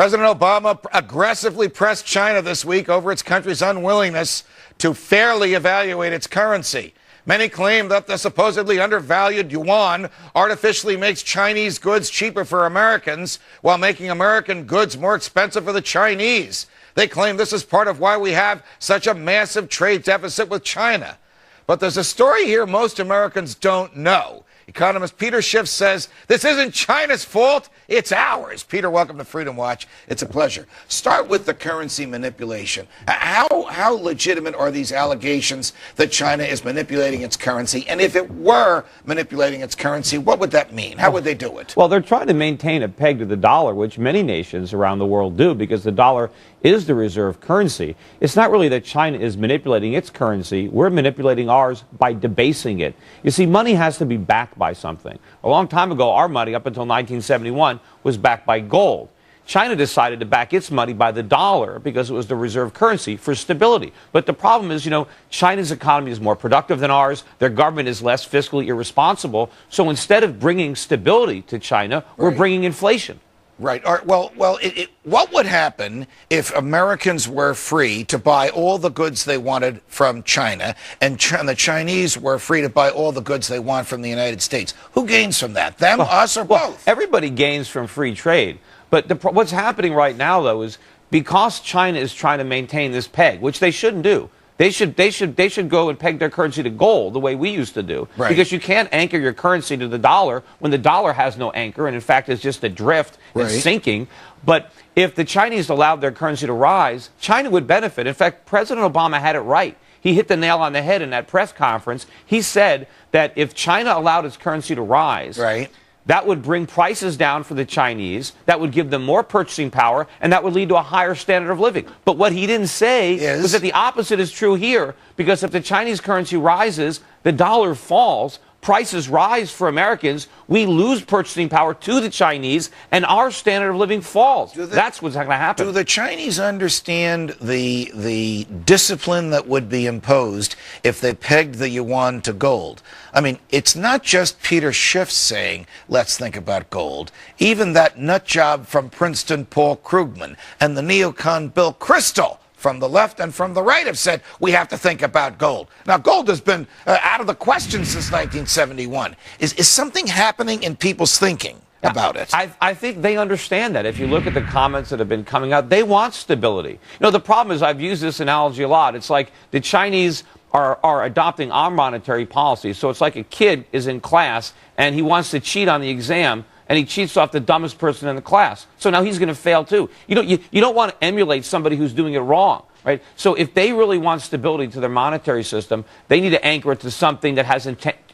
President Obama aggressively pressed China this week over its country's unwillingness to fairly evaluate its currency. Many claim that the supposedly undervalued yuan artificially makes Chinese goods cheaper for Americans while making American goods more expensive for the Chinese. They claim this is part of why we have such a massive trade deficit with China. But there's a story here most Americans don't know. Economist Peter Schiff says this isn't China's fault, it's ours. Peter, welcome to Freedom Watch. It's a pleasure. Start with the currency manipulation. How legitimate are these allegations that China is manipulating its currency? And if it were manipulating its currency, what would that mean? How would they do it? Well, they're trying to maintain a peg to the dollar, which many nations around the world do, because the dollar is the reserve currency. It's not really that China is manipulating its currency. We're manipulating ours by debasing it. You see, money has to be backed by something. A long time ago, our money, up until 1971, was backed by gold. China decided to back its money by the dollar because it was the reserve currency for stability. But the problem is, China's economy is more productive than ours. Their government is less fiscally irresponsible. So instead of bringing stability to China, we're bringing inflation. Right. Well, what would happen if Americans were free to buy all the goods they wanted from China and the Chinese were free to buy all the goods they want from the United States? Who gains from that? Them, us, or both? Everybody gains from free trade. But what's happening right now, though, is because China is trying to maintain this peg, which they shouldn't do. They should go and peg their currency to gold the way we used to do. Right. Because you can't anchor your currency to the dollar when the dollar has no anchor and, in fact, is just adrift and sinking. But if the Chinese allowed their currency to rise, China would benefit. In fact, President Obama had it right. He hit the nail on the head in that press conference. He said that if China allowed its currency to rise, that would bring prices down for the Chinese, that would give them more purchasing power, and that would lead to a higher standard of living. But what he didn't say was that the opposite is true here, because if the Chinese currency rises, the dollar falls, prices rise for Americans, we lose purchasing power to the Chinese, and our standard of living falls. That's what's going to happen. Do the Chinese understand the discipline that would be imposed if they pegged the yuan to gold? I mean, it's not just Peter Schiff saying, let's think about gold. Even that nut job from Princeton, Paul Krugman, and the neocon Bill Kristol from the left and from the right have said we have to think about gold. Now, gold has been out of the question since 1971. Is something happening in people's thinking about it? I think they understand that. If you look at the comments that have been coming out, they want stability. The problem is, I've used this analogy a lot. It's like the Chinese are adopting our monetary policy. So it's like a kid is in class and he wants to cheat on the exam, and he cheats off the dumbest person in the class. So now he's going to fail too. You don't want to emulate somebody who's doing it wrong, right? So if they really want stability to their monetary system, they need to anchor it to something that has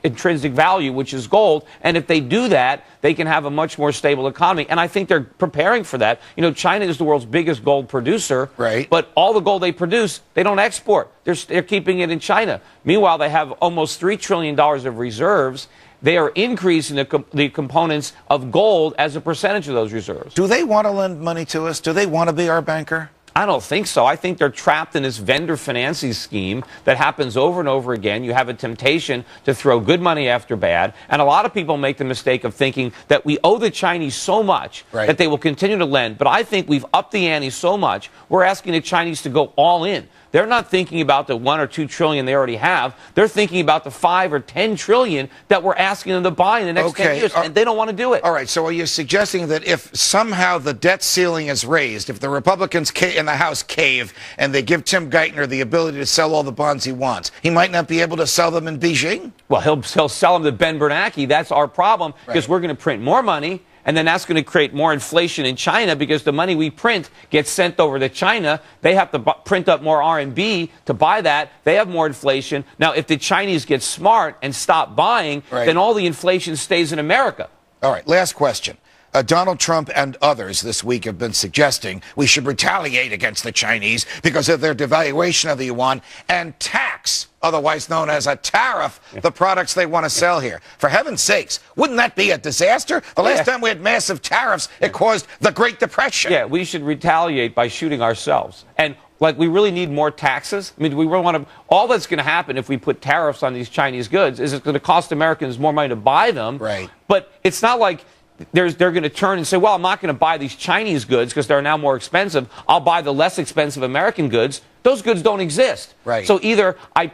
intrinsic value, which is gold. And if they do that, they can have a much more stable economy. And I think they're preparing for that. China is the world's biggest gold producer, but all the gold they produce, they don't export. They're keeping it in China. Meanwhile, they have almost $3 trillion of reserves. They are increasing the components of gold as a percentage of those reserves. Do they want to lend money to us? Do they want to be our banker? I don't think so. I think they're trapped in this vendor financing scheme that happens over and over again. You have a temptation to throw good money after bad. And a lot of people make the mistake of thinking that we owe the Chinese so much that they will continue to lend. But I think we've upped the ante so much, we're asking the Chinese to go all in. They're not thinking about the 1 or 2 trillion they already have. They're thinking about the 5 or 10 trillion that we're asking them to buy in the next 10 years, and they don't want to do it. All right, so are you suggesting that if somehow the debt ceiling is raised, if the Republicans in the House cave and they give Tim Geithner the ability to sell all the bonds he wants, he might not be able to sell them in Beijing? Well, he'll sell them to Ben Bernanke. That's our problem, because we're going to print more money. And then that's going to create more inflation in China, because the money we print gets sent over to China. They have to print up more RMB to buy that. They have more inflation. Now, if the Chinese get smart and stop buying, then all the inflation stays in America. All right, last question. Donald Trump and others this week have been suggesting we should retaliate against the Chinese because of their devaluation of the yuan and tax, otherwise known as a tariff, the products they want to sell here. For heaven's sakes, wouldn't that be a disaster? The last time we had massive tariffs, it caused the Great Depression. Yeah, we should retaliate by shooting ourselves. And we really need more taxes. I mean, do we really want to? All that's going to happen if we put tariffs on these Chinese goods is it's going to cost Americans more money to buy them. Right. But it's not like they're going to turn and say, well, I'm not going to buy these Chinese goods because they're now more expensive. I'll buy the less expensive American goods. Those goods don't exist. Right. So either I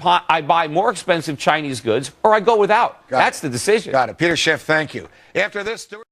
buy more expensive Chinese goods or I go without. That's the decision. Got it. Peter Schiff, thank you. After this, Stuart